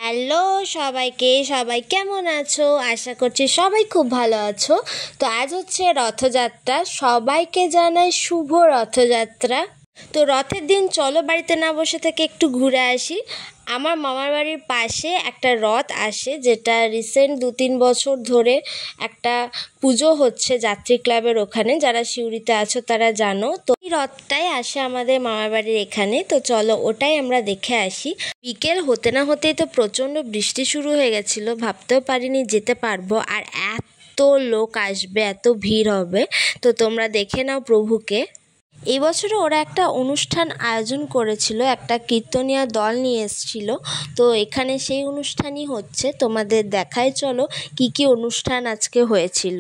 Hello সবাইকে, সবাই কেমন আছো? আশা করছি সবাই খুব ভালো আছো। তো আজ হচ্ছে রথযাত্রা, সবাইকে জানাই শুভ রথযাত্রা। তো রথের দিন চলো বাড়িতে না বসে থেকে একটু ঘুরে আসি। আমার মামার বাড়ির পাশে একটা রথ আসে, যেটা রিসেন্ট 2-3 বছর ধরে একটা পুজো হচ্ছে যাত্রী ক্লাবের ওখানে। যারা সিউড়িতে আছো তারা জানো। তো এই রথটাই আসে আমাদের মামার বাড়ির এখানে। তো চলো ওটাই আমরা দেখে আসি। বিকেল হতে না হতেই তো প্রচণ্ড বৃষ্টি শুরু হয়ে গেছিলো, ভাবতেও পারিনি যেতে পারবো। আর এত লোক আসবে, এত ভিড় হবে। তো তোমরা দেখে নাও প্রভুকে। এই বছরে ওরা একটা অনুষ্ঠান আয়োজন করেছিল, একটা কীর্তনীয় দল নিয়ে এসেছিল। তো এখানে সেই অনুষ্ঠানই হচ্ছে, তোমাদের দেখায় চলো কি কি অনুষ্ঠান আজকে হয়েছিল।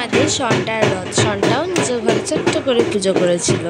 আমাদের সন্টার রথ। সন্টাও নিজের ঘরে ছোট্ট করে পুজো করেছিল।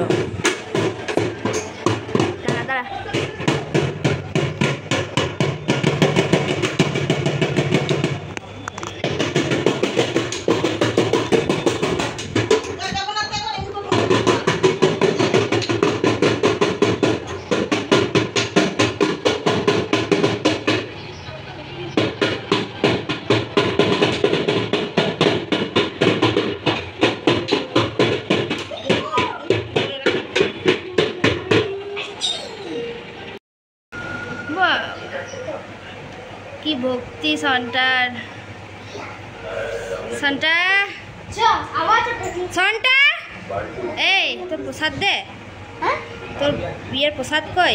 কি ভক্তি সন্টার। সন্টা সন্টা এই তোর প্রসাদ দে। তোর বিয়ের প্রসাদ কই?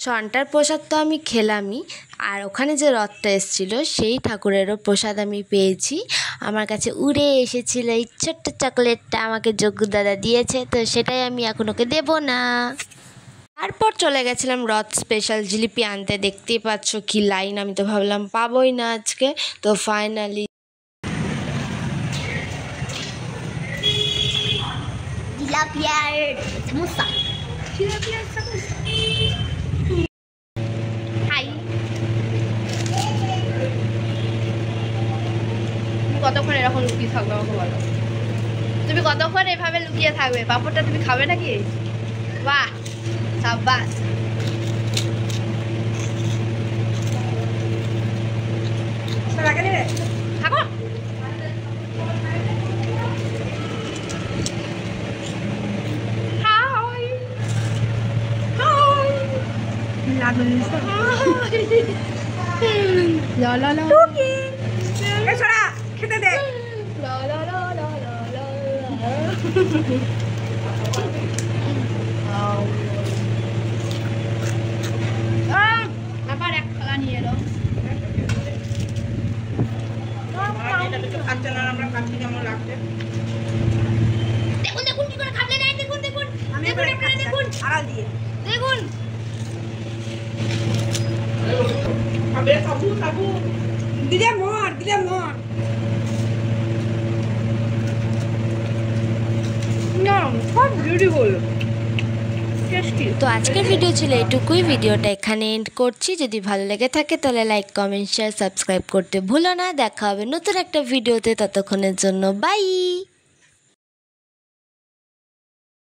সন্টার প্রসাদ তো আমি খেলামই, আর ওখানে যে রথটা এসেছিলো সেই ঠাকুরেরও প্রসাদ আমি পেয়েছি। আমার কাছে উড়ে এসেছিল এই ছোট্ট চকলেটটা, আমাকে যজ্ঞ দাদা দিয়েছে, তো সেটাই আমি এখন ওকে দেবো না। তারপর চলে গেছিলাম রথ স্পেশাল জিলিপি আনতে। দেখতেই পাচ্ছ কি লাইন, আমি তো ভাবলাম পাবোই না আজকে, তো ফাইনালি কতক্ষণ এরকম লুকিয়ে থাকবে আমাকে বলো? তুমি কতক্ষণ এভাবে লুকিয়ে থাকবে? পাপড়টা তুমি খাবে নাকি? বাহ, সাবাস। থাকো। খেতে দে। আবার এক থালা নিয়ে এলো। দেখুন দেখুন কি করে খাবলে নাই। দেখুন দেখুন দেখুন দেখুন আড়াল দিয়ে দেখুন। খাবে খাবু খাবু দিলে মর দিলে মর। তো আজকের ভিডিও ছিল এটুকুই। ভিডিওটা এখানে এন্ড করছি। যদি ভালো লেগে থাকে তাহলে লাইক, কমেন্ট, শেয়ার, সাবস্ক্রাইব করতে ভুলো না। দেখা হবে নতুন একটা ভিডিওতে, ততক্ষণের জন্য বাই।